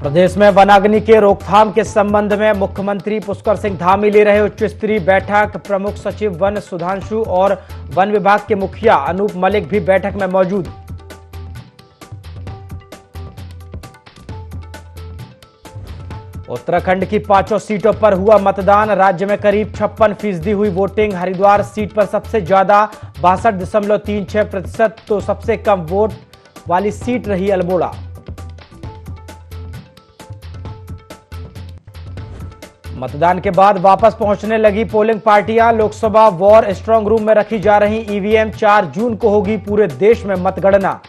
प्रदेश में वनाग्नि के रोकथाम के संबंध में मुख्यमंत्री पुष्कर सिंह धामी ले रहे उच्च स्तरीय बैठक। प्रमुख सचिव वन सुधांशु और वन विभाग के मुखिया अनूप मलिक भी बैठक में मौजूद। उत्तराखंड की 5 सीटों पर हुआ मतदान। राज्य में करीब 56% हुई वोटिंग। हरिद्वार सीट पर सबसे ज्यादा 62.36% तो सबसे कम वोट वाली सीट रही अल्मोड़ा। मतदान के बाद वापस पहुंचने लगी पोलिंग पार्टियां। लोकसभा वॉर स्ट्रांग रूम में रखी जा रही ईवीएम। 4 जून को होगी पूरे देश में मतगणना।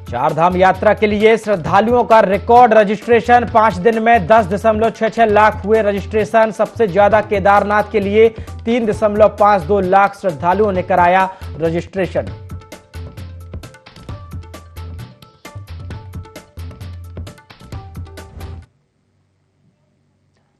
चारधाम यात्रा के लिए श्रद्धालुओं का रिकॉर्ड रजिस्ट्रेशन। 5 दिन में 10.66 लाख हुए रजिस्ट्रेशन। सबसे ज्यादा केदारनाथ के लिए 3.52 लाख श्रद्धालुओं ने कराया रजिस्ट्रेशन।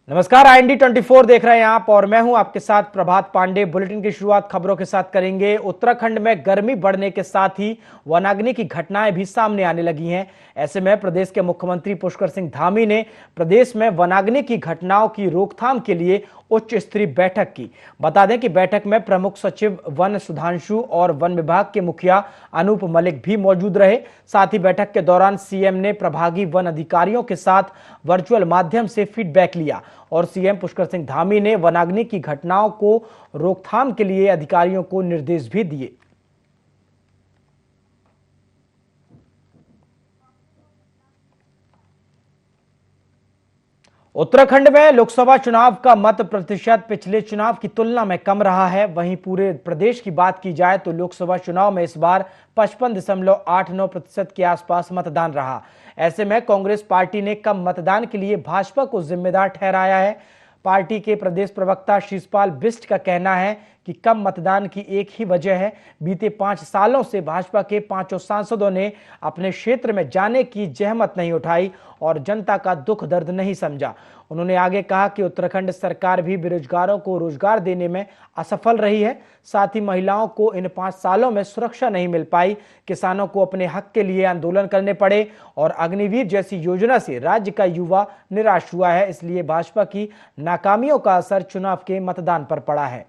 नमस्कार, IND 24 देख रहे हैं आप और मैं हूं आपके साथ प्रभात पांडे। बुलेटिन की शुरुआत खबरों के साथ करेंगे। उत्तराखंड में गर्मी बढ़ने के साथ ही वनाग्नि की घटनाएं भी सामने आने लगी हैं। ऐसे में प्रदेश के मुख्यमंत्री पुष्कर सिंह धामी ने प्रदेश में वनाग्नि की घटनाओं की रोकथाम के लिए उच्च स्तरीय बैठक की। बता दें कि बैठक में प्रमुख सचिव वन सुधांशु और वन विभाग के मुखिया अनूप मलिक भी मौजूद रहे। साथ ही बैठक के दौरान सीएम ने प्रभागी वन अधिकारियों के साथ वर्चुअल माध्यम से फीडबैक लिया और सीएम पुष्कर सिंह धामी ने वनाग्नि की घटनाओं को रोकथाम के लिए अधिकारियों को निर्देश भी दिए। उत्तराखंड में लोकसभा चुनाव का मत प्रतिशत पिछले चुनाव की तुलना में कम रहा है। वहीं पूरे प्रदेश की बात की जाए तो लोकसभा चुनाव में इस बार 55.89% के आसपास मतदान रहा। ऐसे में कांग्रेस पार्टी ने कम मतदान के लिए भाजपा को जिम्मेदार ठहराया है। पार्टी के प्रदेश प्रवक्ता शीशपाल बिष्ट का कहना है कि कम मतदान की एक ही वजह है। बीते 5 सालों से भाजपा के 5 सांसदों ने अपने क्षेत्र में जाने की जहमत नहीं उठाई और जनता का दुख दर्द नहीं समझा। उन्होंने आगे कहा कि उत्तराखंड सरकार भी बेरोजगारों को रोजगार देने में असफल रही है। साथ ही महिलाओं को इन 5 सालों में सुरक्षा नहीं मिल पाई। किसानों को अपने हक के लिए आंदोलन करने पड़े और अग्निवीर जैसी योजना से राज्य का युवा निराश हुआ है। इसलिए भाजपा की नाकामियों का असर चुनाव के मतदान पर पड़ा है।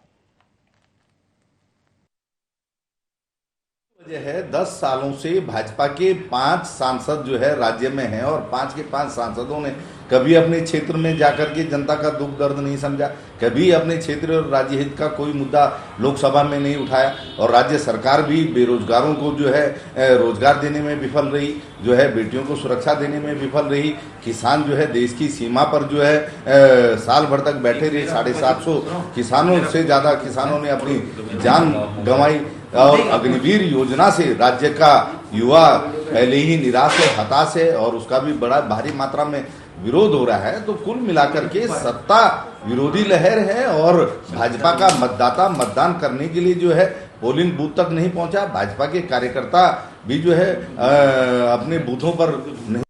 वजह है 10 सालों से भाजपा के 5 सांसद जो है राज्य में हैं और 5 के 5 सांसदों ने कभी अपने क्षेत्र में जाकर के जनता का दुख दर्द नहीं समझा, कभी अपने क्षेत्र और राज्य हित का कोई मुद्दा लोकसभा में नहीं उठाया और राज्य सरकार भी बेरोजगारों को जो है रोजगार देने में विफल रही, जो है बेटियों को सुरक्षा देने में विफल रही। किसान जो है देश की सीमा पर जो है साल भर तक बैठे रहे। 750 किसानों से ज़्यादा किसानों ने अपनी जान गंवाई और अग्निवीर योजना से राज्य का युवा पहले ही निराश है, हताश है और उसका भी बड़ा भारी मात्रा में विरोध हो रहा है। तो कुल मिलाकर के सत्ता विरोधी लहर है और भाजपा का मतदाता मतदान करने के लिए जो है पोलिंग बूथ तक नहीं पहुंचा। भाजपा के कार्यकर्ता भी जो है अपने बूथों पर नहीं।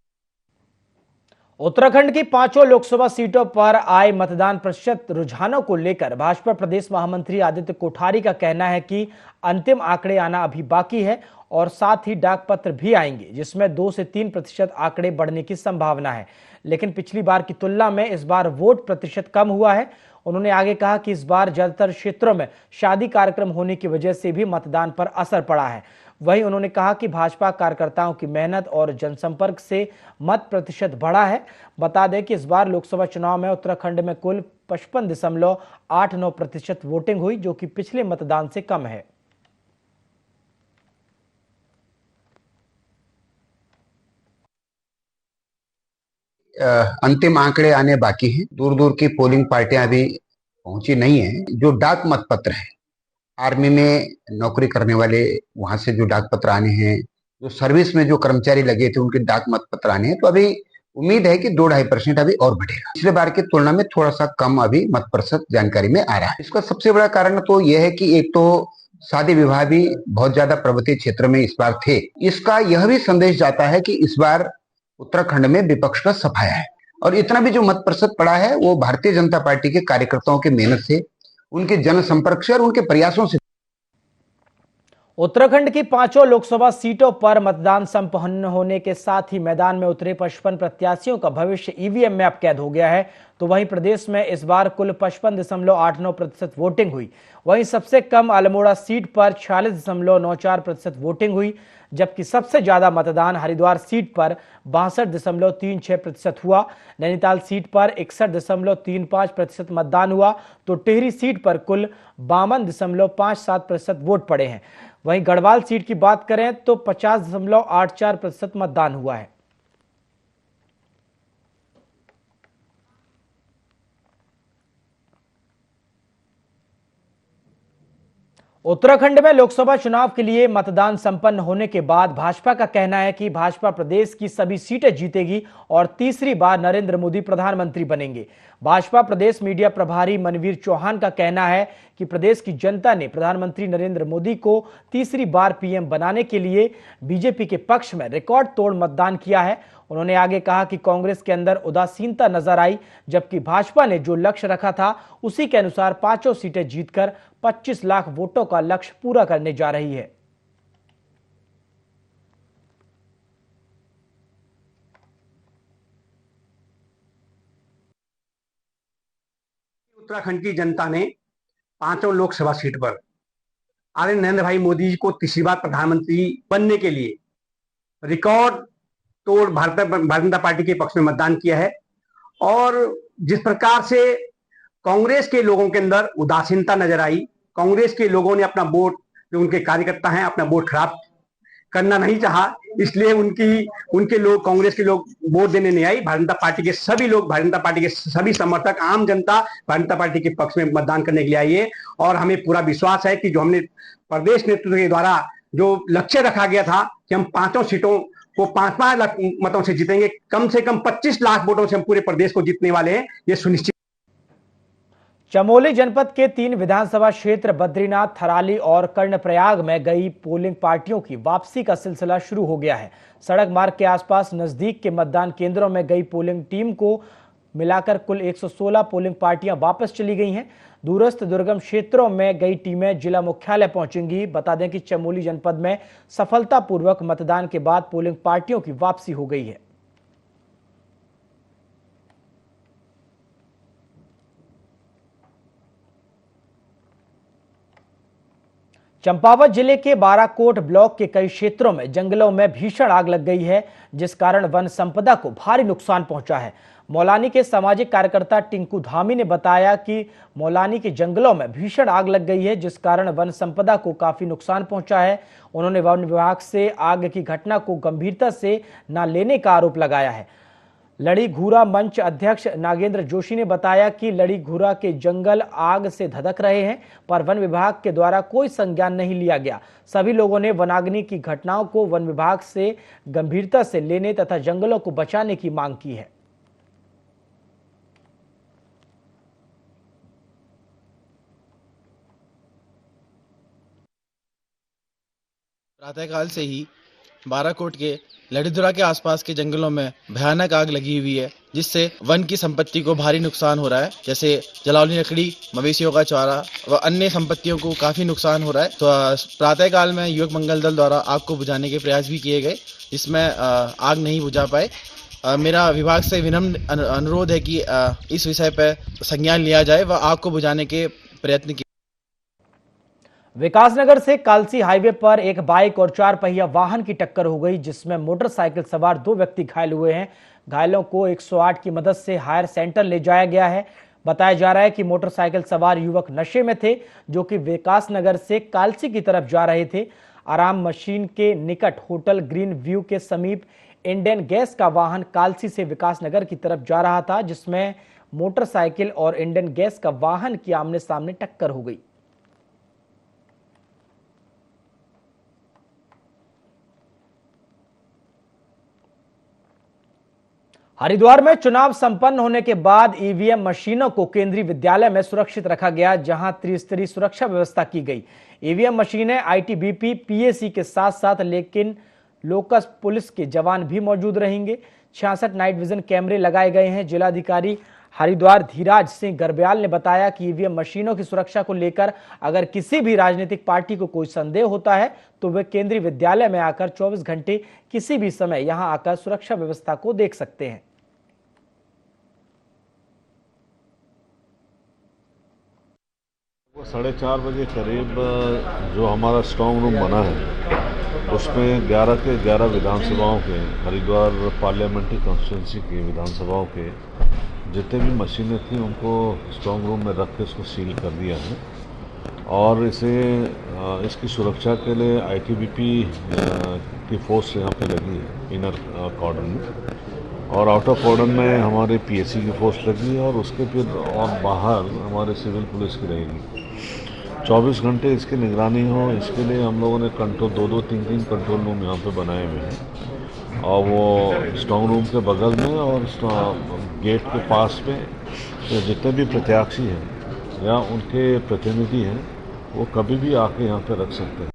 उत्तराखंड की 5 लोकसभा सीटों पर आए मतदान प्रतिशत रुझानों को लेकर भाजपा प्रदेश महामंत्री आदित्य कोठारी का कहना है कि अंतिम आंकड़े आना अभी बाकी है और साथ ही डाक पत्र भी आएंगे जिसमें 2 से 3% आंकड़े बढ़ने की संभावना है। लेकिन पिछली बार की तुलना में इस बार वोट प्रतिशत कम हुआ है। उन्होंने आगे कहा कि इस बार ज्यादातर क्षेत्रों में शादी कार्यक्रम होने की वजह से भी मतदान पर असर पड़ा है। वहीं उन्होंने कहा कि भाजपा कार्यकर्ताओं की मेहनत और जनसंपर्क से मत प्रतिशत बढ़ा है। बता दें कि इस बार लोकसभा चुनाव में उत्तराखंड में कुल 55.89% वोटिंग हुई, जो कि पिछले मतदान से कम है। अंतिम आंकड़े आने बाकी हैं। दूर दूर की पोलिंग पार्टियां अभी पहुंची नहीं है। जो डाक मतपत्र है, आर्मी में नौकरी करने वाले वहां से जो डाक पत्र आने हैं, जो सर्विस में जो कर्मचारी लगे थे उनके डाक मतपत्र आने हैं, तो अभी उम्मीद है कि 2-2.5% अभी और बढ़ेगा। पिछले बार की तुलना में थोड़ा सा कम अभी मत प्रतिशत जानकारी में आ रहा है। इसका सबसे बड़ा कारण तो यह है कि एक तो शादी विवाह भी बहुत ज्यादा पर्वतीय क्षेत्र में इस बार थे। इसका यह भी संदेश जाता है कि इस बार उत्तराखंड में विपक्ष का सफाया है और इतना भी जो मत प्रतिशत पड़ा है वो भारतीय जनता पार्टी के कार्यकर्ताओं की मेहनत से, उनके जनसंपर्क से और उनके प्रयासों से। उत्तराखंड की पांचों लोकसभा सीटों पर मतदान संपन्न होने के साथ ही मैदान में उतरे 55 प्रत्याशियों का भविष्य ईवीएम में अब कैद हो गया है। तो वहीं प्रदेश में इस बार कुल 55.89% वोटिंग हुई। वहीं सबसे कम अल्मोड़ा सीट पर 46.94% वोटिंग हुई, जबकि सबसे ज्यादा मतदान हरिद्वार सीट पर 62.36% हुआ। नैनीताल सीट पर 61.35% मतदान हुआ, तो टिहरी सीट पर कुल 52.57% वोट पड़े हैं। वहीं गढ़वाल सीट की बात करें तो 50.84% मतदान हुआ है। उत्तराखंड में लोकसभा चुनाव के लिए मतदान संपन्न होने के बाद भाजपा का कहना है कि भाजपा प्रदेश की सभी सीटें जीतेगी और तीसरी बार नरेंद्र मोदी प्रधानमंत्री बनेंगे। भाजपा प्रदेश मीडिया प्रभारी मनवीर चौहान का कहना है कि प्रदेश की जनता ने प्रधानमंत्री नरेंद्र मोदी को तीसरी बार पीएम बनाने के लिए बीजेपी के पक्ष में रिकॉर्ड तोड़ मतदान किया है। उन्होंने आगे कहा कि कांग्रेस के अंदर उदासीनता नजर आई, जबकि भाजपा ने जो लक्ष्य रखा था उसी के अनुसार पांचों सीटें जीतकर 25 लाख वोटों का लक्ष्य पूरा करने जा रही है। उत्तराखंड की जनता ने पांचों लोकसभा सीट पर आदरणीय नरेंद्र भाई मोदी जी को तीसरी बार प्रधानमंत्री बनने के लिए रिकॉर्ड तोड़ भारतीय जनता पार्टी के पक्ष में मतदान किया है। और जिस प्रकार से कांग्रेस के लोगों के अंदर उदासीनता नजर आई, कांग्रेस के लोगों ने अपना वोट, जो उनके कार्यकर्ता हैं, अपना वोट खराब करना नहीं चाहा, इसलिए उनके लोग, कांग्रेस के लोग वोट देने नहीं आई। भारतीय जनता पार्टी के सभी लोग, भारतीय जनता पार्टी के सभी समर्थक, आम जनता भारतीय जनता पार्टी के पक्ष में मतदान करने के लिए आई है। और हमें पूरा विश्वास है कि जो हमने प्रदेश नेतृत्व के द्वारा जो लक्ष्य रखा गया था कि हम पांचों सीटों को 5-5 लाख मतों से जीतेंगे, कम से कम 25 लाख वोटों से हम पूरे प्रदेश को जीतने वाले हैं, ये सुनिश्चित। चमोली जनपद के 3 विधानसभा क्षेत्र बद्रीनाथ, थराली और कर्णप्रयाग में गई पोलिंग पार्टियों की वापसी का सिलसिला शुरू हो गया है। सड़क मार्ग के आसपास नजदीक के मतदान केंद्रों में गई पोलिंग टीम को मिलाकर कुल 116 पोलिंग पार्टियां वापस चली गई हैं। दूरस्थ दुर्गम क्षेत्रों में गई टीमें जिला मुख्यालय पहुंचेंगी। बता दें कि चमोली जनपद में सफलतापूर्वक मतदान के बाद पोलिंग पार्टियों की वापसी हो गई है। चंपावत जिले के बाराकोट ब्लॉक के कई क्षेत्रों में जंगलों में भीषण आग लग गई है, जिस कारण वन संपदा को भारी नुकसान पहुंचा है। मौलानी के सामाजिक कार्यकर्ता टिंकू धामी ने बताया कि मौलानी के जंगलों में भीषण आग लग गई है, जिस कारण वन संपदा को काफी नुकसान पहुंचा है। उन्होंने वन विभाग से आग की घटना को गंभीरता से न लेने का आरोप लगाया है। लड़ी घूरा मंच अध्यक्ष नागेंद्र जोशी ने बताया कि लड़ी घूरा के जंगल आग से धधक रहे हैं, पर वन विभाग के द्वारा कोई संज्ञान नहीं लिया गया। सभी लोगों ने वनाग्नि की घटनाओं को वन विभाग से गंभीरता से लेने तथा जंगलों को बचाने की मांग की है। प्रातःकाल से ही बाराकोट के लड़ीधुरा के आसपास के जंगलों में भयानक आग लगी हुई है, जिससे वन की संपत्ति को भारी नुकसान हो रहा है। जैसे जलावनी लकड़ी, मवेशियों का चारा व अन्य संपत्तियों को काफी नुकसान हो रहा है। तो प्रातःकाल में युवक मंगल दल द्वारा आग को बुझाने के प्रयास भी किए गए, जिसमें आग नहीं बुझा पाए। मेरा विभाग से विनम्र अनुरोध है कि इस विषय पर संज्ञान लिया जाए व आग को बुझाने के प्रयत्न किए। विकासनगर से कालसी हाईवे पर एक बाइक और 4 पहिया वाहन की टक्कर हो गई, जिसमें मोटरसाइकिल सवार 2 व्यक्ति घायल हुए हैं। घायलों को 108 की मदद से हायर सेंटर ले जाया गया है। बताया जा रहा है कि मोटरसाइकिल सवार युवक नशे में थे, जो कि विकासनगर से कालसी की तरफ जा रहे थे। आराम मशीन के निकट होटल ग्रीन व्यू के समीप इंडियन गैस का वाहन कालसी से विकासनगर की तरफ जा रहा था, जिसमें मोटरसाइकिल और इंडियन गैस का वाहन की आमने सामने टक्कर हो गई। हरिद्वार में चुनाव संपन्न होने के बाद ईवीएम मशीनों को केंद्रीय विद्यालय में सुरक्षित रखा गया, जहां त्रिस्तरीय सुरक्षा व्यवस्था की गई। ईवीएम मशीनें आईटीबीपी, पीएसी के साथ साथ लेकिन लोकस पुलिस के जवान भी मौजूद रहेंगे। 66 नाइट विजन कैमरे लगाए गए हैं। जिलाधिकारी हरिद्वार धीराज सिंह गर्ब्याल ने बताया कि ईवीएम मशीनों की सुरक्षा को लेकर अगर किसी भी राजनीतिक पार्टी को कोई संदेह होता है तो वे केंद्रीय विद्यालय में आकर 24 घंटे किसी भी समय यहां आकर सुरक्षा व्यवस्था को देख सकते हैं। वो 4:30 बजे करीब जो हमारा स्ट्रांग रूम बना है उसमें 11 के 11 विधानसभाओं के, हरिद्वार पार्लियामेंट्री कॉन्स्टिट्यूंसी की विधानसभाओं के जितने भी मशीनें थी उनको स्ट्रांग रूम में रख के उसको सील कर दिया है। और इसकी सुरक्षा के लिए आईटीबीपी की फोर्स यहाँ पे लगी है इनर कॉर्डन में, और आउटर कॉर्डन में हमारे पीएससी की फोर्स लगी है, और उसके फिर और बाहर हमारे सिविल पुलिस की रहेगी। 24 घंटे इसकी निगरानी हो, इसके लिए हम लोगों ने कंट्रोल 2-2, 3-3 कंट्रोल रूम यहाँ पे बनाए हुए हैं, और वो स्ट्रांग रूम के बगल में और गेट के पास में तो जितने भी प्रत्याशी हैं या उनके प्रतिनिधि हैं वो कभी भी आके यहाँ पे रख सकते हैं।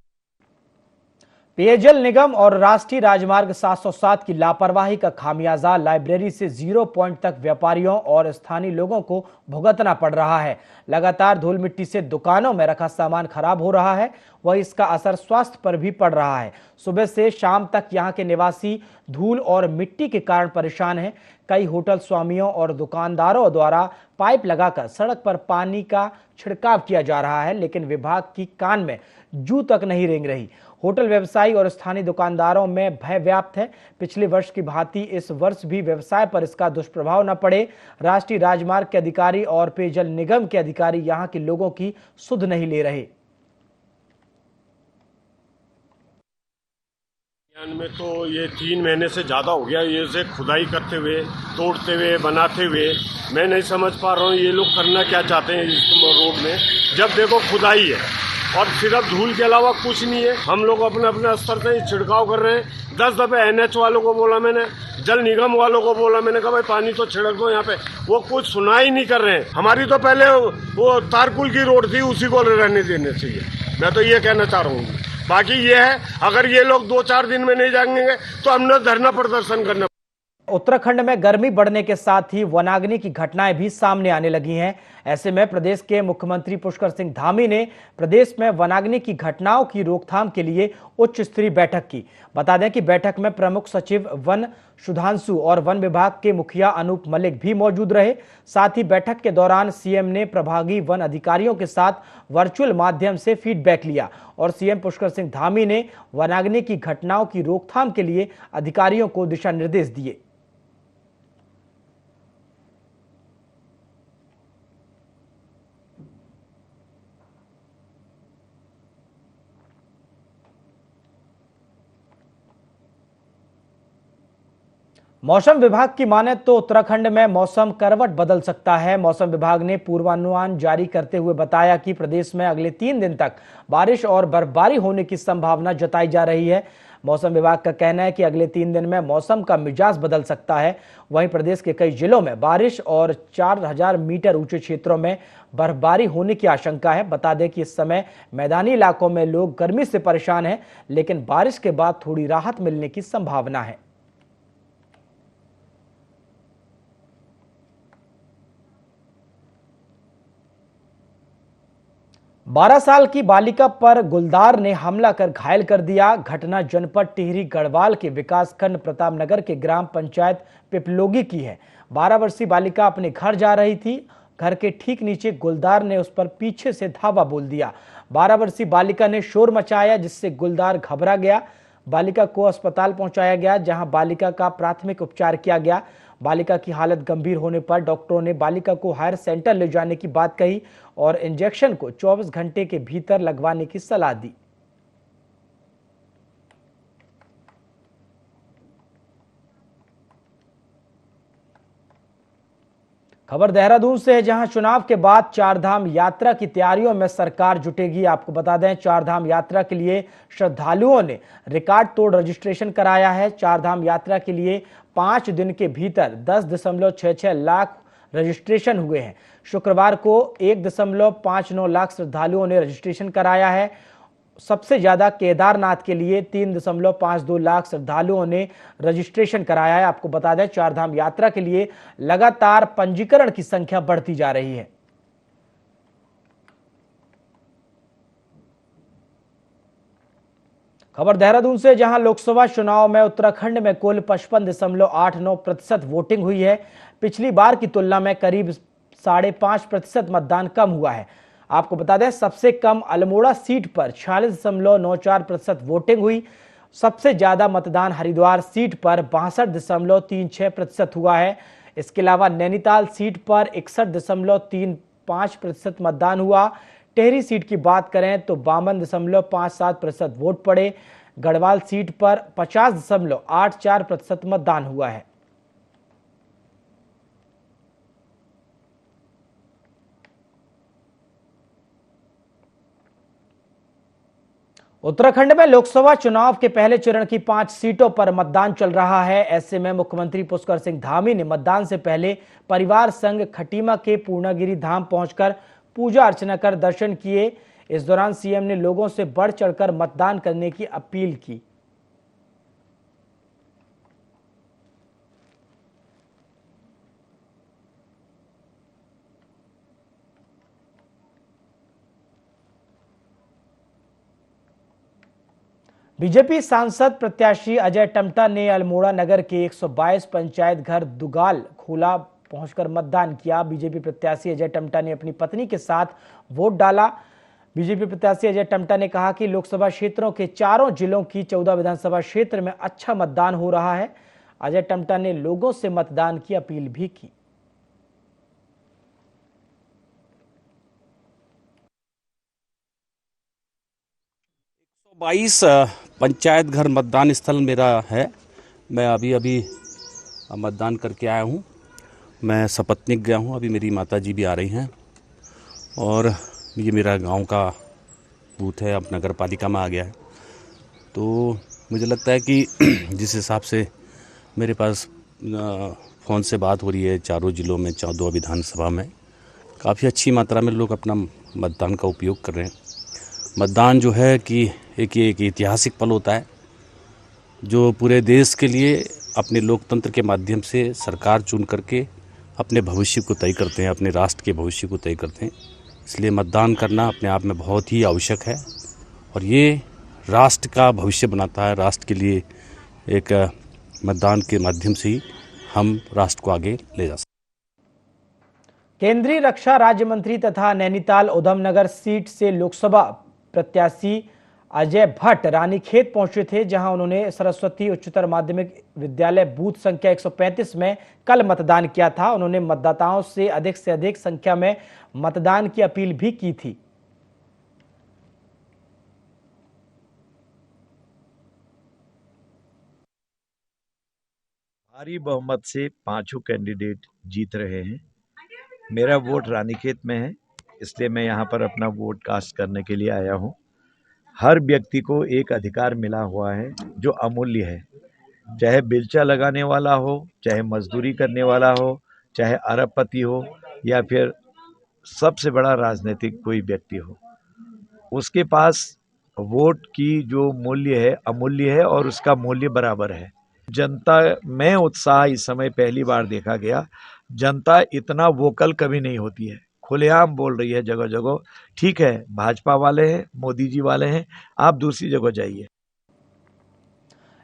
पेयजल निगम और राष्ट्रीय राजमार्ग 707 की लापरवाही का खामियाजा लाइब्रेरी से 0 पॉइंट तक व्यापारियों और स्थानीय लोगों को भुगतना पड़ रहा है। लगातार धूल मिट्टी से दुकानों में रखा सामान खराब हो रहा है, वहीं इसका असर स्वास्थ्य पर भी पड़ रहा है। सुबह से शाम तक यहाँ के निवासी धूल और मिट्टी के कारण परेशान हैं। कई होटल स्वामियों और दुकानदारों द्वारा पाइप लगाकर सड़क पर पानी का छिड़काव किया जा रहा है, लेकिन विभाग की कान में जू तक नहीं रेंग रही। होटल व्यवसायी और स्थानीय दुकानदारों में भय व्याप्त है। पिछले वर्ष की भांति इस वर्ष भी व्यवसाय पर इसका दुष्प्रभाव न पड़े। राष्ट्रीय राजमार्ग के अधिकारी और पेयजल निगम के अधिकारी यहां के लोगों की सुध नहीं ले रहे। में तो ये 3 महीने से ज़्यादा हो गया ये से खुदाई करते हुए, तोड़ते हुए, बनाते हुए। मैं नहीं समझ पा रहा हूँ ये लोग करना क्या चाहते हैं इस रोड में, जब देखो खुदाई है और सिर्फ धूल के अलावा कुछ नहीं है। हम लोग अपने अपने स्तर से छिड़काव कर रहे हैं। 10 दफे एनएच वालों को बोला मैंने, जल निगम वालों को बोला मैंने, कहा भाई पानी तो छिड़क दो यहाँ पे, वो कुछ सुना ही नहीं कर रहे हैं। हमारी तो पहले वो तारकुल की रोड थी, उसी को रहने देने चाहिए। मैं तो ये कहना चाह रहा हूँ। बाकी ये है, अगर ये लोग 2-4 दिन में नहीं जाएंगे तो हमने धरना प्रदर्शन करना। उत्तराखंड में गर्मी बढ़ने के साथ ही वनाग्नि की घटनाएं भी सामने आने लगी हैं। ऐसे में प्रदेश के मुख्यमंत्री पुष्कर सिंह धामी ने प्रदेश में वनाग्नि की घटनाओं की रोकथाम के लिए उच्च स्तरीय बैठक की। बता दें कि बैठक में प्रमुख सचिव वन सुधांशु और वन विभाग के मुखिया अनूप मलिक भी मौजूद रहे। साथ ही बैठक के दौरान सीएम ने प्रभागी वन अधिकारियों के साथ वर्चुअल माध्यम से फीडबैक लिया और सीएम पुष्कर सिंह धामी ने वनाग्नि की घटनाओं की रोकथाम के लिए अधिकारियों को दिशा निर्देश दिए। मौसम विभाग की माने तो उत्तराखंड में मौसम करवट बदल सकता है। मौसम विभाग ने पूर्वानुमान जारी करते हुए बताया कि प्रदेश में अगले 3 दिन तक बारिश और बर्फबारी होने की संभावना जताई जा रही है। मौसम विभाग का कहना है कि अगले 3 दिन में मौसम का मिजाज बदल सकता है। वहीं प्रदेश के कई जिलों में बारिश और 4000 मीटर ऊंचे क्षेत्रों में बर्फबारी होने की आशंका है। बता दें कि इस समय मैदानी इलाकों में लोग गर्मी से परेशान हैं, लेकिन बारिश के बाद थोड़ी राहत मिलने की संभावना है। 12 साल की बालिका पर गुलदार ने हमला कर घायल कर दिया। घटना जनपद टिहरी गढ़वाल के विकासखंड प्रतापनगर के ग्राम पंचायत पिपलोगी की है। 12 वर्षीय बालिका अपने घर जा रही थी। घर के ठीक नीचे गुलदार ने उस पर पीछे से धावा बोल दिया। 12 वर्षीय बालिका ने शोर मचाया, जिससे गुलदार घबरा गया। बालिका को अस्पताल पहुंचाया गया, जहां बालिका का प्राथमिक उपचार किया गया। बालिका की हालत गंभीर होने पर डॉक्टरों ने बालिका को हायर सेंटर ले जाने की बात कही और इंजेक्शन को 24 घंटे के भीतर लगवाने की सलाह दी। खबर देहरादून से है, जहां चुनाव के बाद चारधाम यात्रा की तैयारियों में सरकार जुटेगी। आपको बता दें, चारधाम यात्रा के लिए श्रद्धालुओं ने रिकॉर्ड तोड़ रजिस्ट्रेशन कराया है। चारधाम यात्रा के लिए 5 दिन के भीतर 10.66 लाख रजिस्ट्रेशन हुए हैं। शुक्रवार को 1.59 लाख श्रद्धालुओं ने रजिस्ट्रेशन कराया है। सबसे ज्यादा केदारनाथ के लिए 3.52 लाख श्रद्धालुओं ने रजिस्ट्रेशन कराया है। आपको बता दें, चारधाम यात्रा के लिए लगातार पंजीकरण की संख्या बढ़ती जा रही है। खबर देहरादून से, जहां लोकसभा चुनाव में उत्तराखंड में कुल 55.89% वोटिंग हुई है। पिछली बार की तुलना में करीब 5.5% मतदान कम हुआ है। आपको बता दें, सबसे कम अल्मोड़ा सीट पर 46.94% वोटिंग हुई। सबसे ज्यादा मतदान हरिद्वार सीट पर 62.36% हुआ है। इसके अलावा नैनीताल सीट पर 61.35% मतदान हुआ। टेहरी सीट की बात करें तो 52.57% वोट पड़े। गढ़वाल सीट पर 50.84% मतदान हुआ है। उत्तराखंड में लोकसभा चुनाव के पहले चरण की 5 सीटों पर मतदान चल रहा है। ऐसे में मुख्यमंत्री पुष्कर सिंह धामी ने मतदान से पहले परिवार संग खटीमा के पूर्णागिरि धाम पहुंचकर पूजा अर्चना कर दर्शन किए। इस दौरान सीएम ने लोगों से बढ़ चढ़कर मतदान करने की अपील की। बीजेपी सांसद प्रत्याशी अजय टम्टा ने अल्मोड़ा नगर के 122 पंचायत घर दुगाल खोला पहुंचकर मतदान किया। बीजेपी प्रत्याशी अजय टम्टा ने अपनी पत्नी के साथ वोट डाला। बीजेपी प्रत्याशी अजय टम्टा ने कहा कि लोकसभा क्षेत्रों के चारों जिलों की 14 विधानसभा क्षेत्र में अच्छा मतदान हो रहा है। अजय टम्टा ने लोगों से मतदान की अपील भी की। 122 पंचायत घर मतदान स्थल मेरा है। मैं अभी मतदान करके आया हूँ। मैं सपत्नीक गया हूँ, अभी मेरी माताजी भी आ रही हैं। और ये मेरा गांव का बूथ है, अब नगर पालिका में आ गया है। तो मुझे लगता है कि जिस हिसाब से मेरे पास फ़ोन से बात हो रही है, चारों ज़िलों में 14 विधानसभा में काफ़ी अच्छी मात्रा में लोग अपना मतदान का उपयोग कर रहे हैं। मतदान जो है कि एक ऐतिहासिक पल होता है जो पूरे देश के लिए अपने लोकतंत्र के माध्यम से सरकार चुन करके अपने भविष्य को तय करते हैं, अपने राष्ट्र के भविष्य को तय करते हैं। इसलिए मतदान करना अपने आप में बहुत ही आवश्यक है और ये राष्ट्र का भविष्य बनाता है। राष्ट्र के लिए एक मतदान के माध्यम से ही हम राष्ट्र को आगे ले जा सकते हैं। केंद्रीय रक्षा राज्य मंत्री तथा नैनीताल उधमनगर सीट से लोकसभा प्रत्याशी अजय भट्ट रानीखेत पहुंचे थे, जहां उन्होंने सरस्वती उच्चतर माध्यमिक विद्यालय बूथ संख्या 135 में कल मतदान किया था। उन्होंने मतदाताओं से अधिक संख्या में मतदान की अपील भी की थी। भारी बहुमत से पांचों कैंडिडेट जीत रहे हैं। मेरा वोट रानीखेत में है, इसलिए मैं यहाँ पर अपना वोट कास्ट करने के लिए आया हूँ। हर व्यक्ति को एक अधिकार मिला हुआ है जो अमूल्य है, चाहे बेलचा लगाने वाला हो, चाहे मजदूरी करने वाला हो, चाहे अरबपति हो या फिर सबसे बड़ा राजनीतिक कोई व्यक्ति हो, उसके पास वोट की जो मूल्य है अमूल्य है और उसका मूल्य बराबर है। जनता में उत्साह इस समय पहली बार देखा गया। जनता इतना वोकल कभी नहीं होती है, खुलेआम बोल रही है जगह जगह। ठीक है, भाजपा वाले हैं, मोदी जी वाले हैं, आप दूसरी जगह जाइए।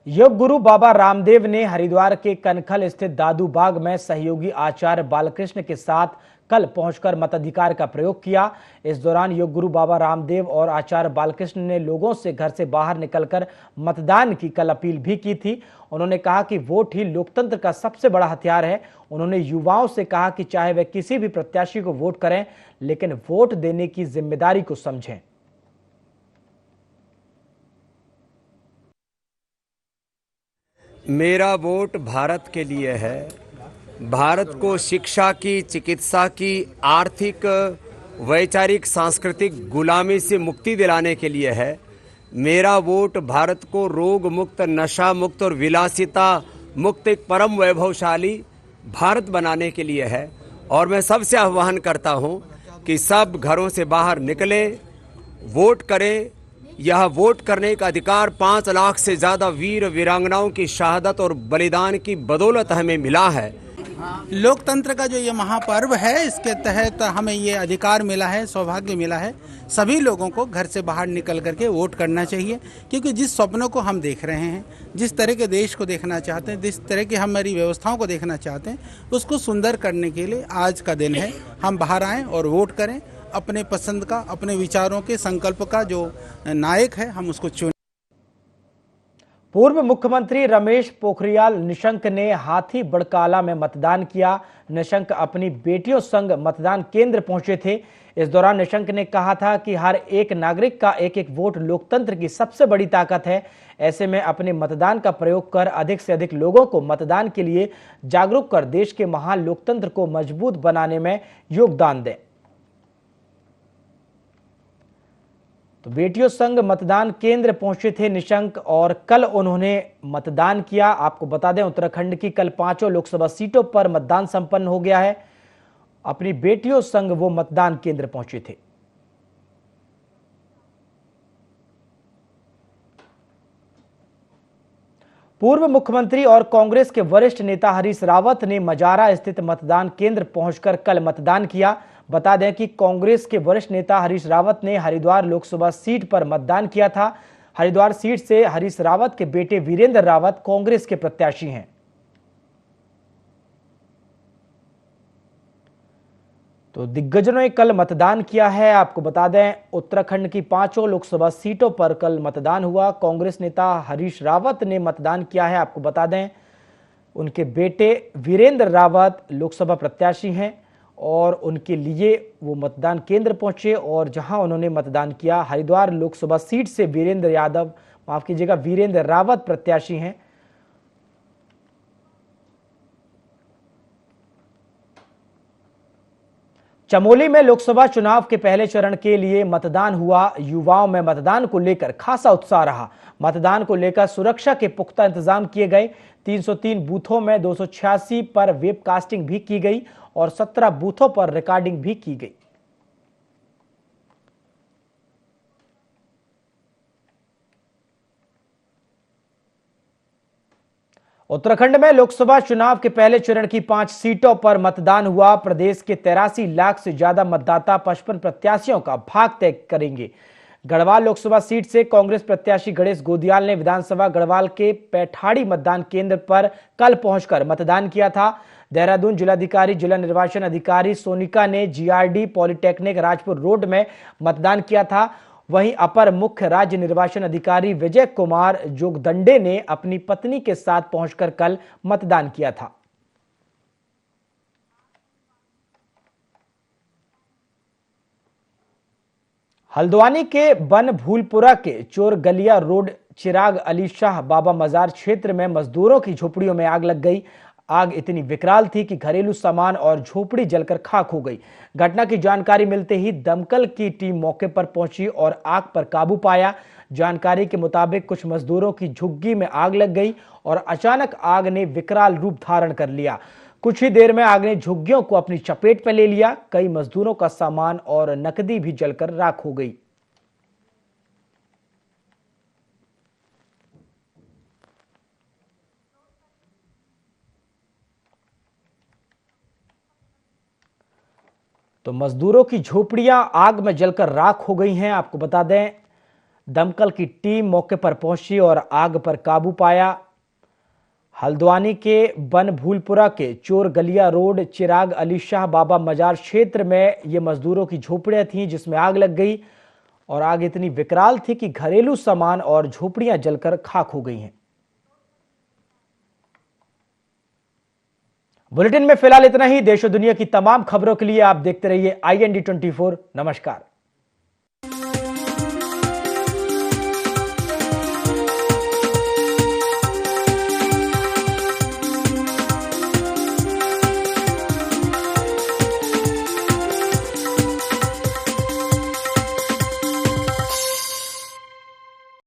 योग गुरु बाबा रामदेव ने हरिद्वार के कनखल स्थित दादू बाग में सहयोगी आचार्य बालकृष्ण के साथ कल पहुंचकर मताधिकार का प्रयोग किया। इस दौरान योग गुरु बाबा रामदेव और आचार्य बालकृष्ण ने लोगों से घर से बाहर निकलकर मतदान की कल अपील भी की थी। उन्होंने कहा कि वोट ही लोकतंत्र का सबसे बड़ा हथियार है। उन्होंने युवाओं से कहा कि चाहे वे किसी भी प्रत्याशी को वोट करें, लेकिन वोट देने की जिम्मेदारी को समझें। मेरा वोट भारत के लिए है। भारत को शिक्षा की, चिकित्सा की, आर्थिक, वैचारिक, सांस्कृतिक गुलामी से मुक्ति दिलाने के लिए है। मेरा वोट भारत को रोग मुक्त, नशा मुक्त और विलासिता मुक्त एक परम वैभवशाली भारत बनाने के लिए है। और मैं सबसे आह्वान करता हूं कि सब घरों से बाहर निकलें, वोट करें यह वोट करने का अधिकार 5 लाख से ज़्यादा वीर वीरांगनाओं की शहादत और बलिदान की बदौलत हमें मिला है। लोकतंत्र का जो ये महापर्व है, इसके तहत हमें ये अधिकार मिला है, सौभाग्य मिला है। सभी लोगों को घर से बाहर निकल करके वोट करना चाहिए, क्योंकि जिस सपनों को हम देख रहे हैं, जिस तरह के देश को देखना चाहते हैं, जिस तरह की हमारी व्यवस्थाओं को देखना चाहते हैं, उसको सुंदर करने के लिए आज का दिन है। हम बाहर आएँ और वोट करें, अपने पसंद का, अपने विचारों के संकल्प का जो नायक है हम उसको चुनें। पूर्व मुख्यमंत्री रमेश पोखरियाल निशंक ने हाथी बड़काला में मतदान किया। निशंक अपनी बेटियों संग मतदान केंद्र पहुंचे थे। इस दौरान निशंक ने कहा था कि हर एक नागरिक का एक एक वोट लोकतंत्र की सबसे बड़ी ताकत है। ऐसे में अपने मतदान का प्रयोग कर अधिक से अधिक लोगों को मतदान के लिए जागरूक कर देश के महान लोकतंत्र को मजबूत बनाने में योगदान दें। तो बेटियों संग मतदान केंद्र पहुंचे थे निशंक और कल उन्होंने मतदान किया। आपको बता दें, उत्तराखंड की कल 5 लोकसभा सीटों पर मतदान संपन्न हो गया है। अपनी बेटियों संग वो मतदान केंद्र पहुंचे थे। पूर्व मुख्यमंत्री और कांग्रेस के वरिष्ठ नेता हरीश रावत ने मजारा स्थित मतदान केंद्र पहुंचकर कल मतदान किया। बता दें कि कांग्रेस के वरिष्ठ नेता हरीश रावत ने हरिद्वार लोकसभा सीट पर मतदान किया था। हरिद्वार सीट से हरीश रावत के बेटे वीरेंद्र रावत कांग्रेस के प्रत्याशी हैं। तो दिग्गजों ने कल मतदान किया है। आपको बता दें, उत्तराखंड की 5 लोकसभा सीटों पर कल मतदान हुआ। कांग्रेस नेता हरीश रावत ने मतदान किया है। आपको बता दें, उनके बेटे वीरेंद्र रावत लोकसभा प्रत्याशी हैं और उनके लिए वो मतदान केंद्र पहुंचे और जहां उन्होंने मतदान किया, हरिद्वार लोकसभा सीट से वीरेंद्र रावत प्रत्याशी हैं। चमोली में लोकसभा चुनाव के पहले चरण के लिए मतदान हुआ। युवाओं में मतदान को लेकर खासा उत्साह रहा। मतदान को लेकर सुरक्षा के पुख्ता इंतजाम किए गए। 303 बूथों में 286 पर वेबकास्टिंग भी की गई और 17 बूथों पर रिकॉर्डिंग भी की गई। उत्तराखंड में लोकसभा चुनाव के पहले चरण की 5 सीटों पर मतदान हुआ। प्रदेश के 83 लाख से ज्यादा मतदाता 55 प्रत्याशियों का भाग तय करेंगे। गढ़वाल लोकसभा सीट से कांग्रेस प्रत्याशी गणेश गोदियाल ने विधानसभा गढ़वाल के पैठाड़ी मतदान केंद्र पर कल पहुंचकर मतदान किया था। देहरादून जिलाधिकारी जिला निर्वाचन अधिकारी सोनिका ने जीआरडी पॉलिटेक्निक राजपुर रोड में मतदान किया था। वहीं अपर मुख्य राज्य निर्वाचन अधिकारी विजय कुमार जोगदंडे ने अपनी पत्नी के साथ पहुंचकर कल मतदान किया था। हल्द्वानी के बनभूलपुरा के चोरगलिया रोड चिराग अली शाह बाबा मजार क्षेत्र में मजदूरों की झोपड़ियों में आग लग गई। आग इतनी विकराल थी कि घरेलू सामान और झोपड़ी जलकर खाक हो गई। घटना की जानकारी मिलते ही दमकल की टीम मौके पर पहुंची और आग पर काबू पाया। जानकारी के मुताबिक कुछ मजदूरों की झुग्गी में आग लग गई और अचानक आग ने विकराल रूप धारण कर लिया। कुछ ही देर में आग ने झुग्गियों को अपनी चपेट में ले लिया। कई मजदूरों का सामान और नकदी भी जलकर राख हो गई। तो मजदूरों की झोपड़ियां आग में जलकर राख हो गई हैं। आपको बता दें, दमकल की टीम मौके पर पहुंची और आग पर काबू पाया। हल्द्वानी के बनभूलपुरा के चोरगलिया रोड चिराग अली शाह बाबा मजार क्षेत्र में ये मजदूरों की झोपड़ियां थीं जिसमें आग लग गई और आग इतनी विकराल थी कि घरेलू सामान और झोपड़ियां जलकर खाक हो गई हैं। बुलेटिन में फिलहाल इतना ही। देश और दुनिया की तमाम खबरों के लिए आप देखते रहिए IND24। नमस्कार।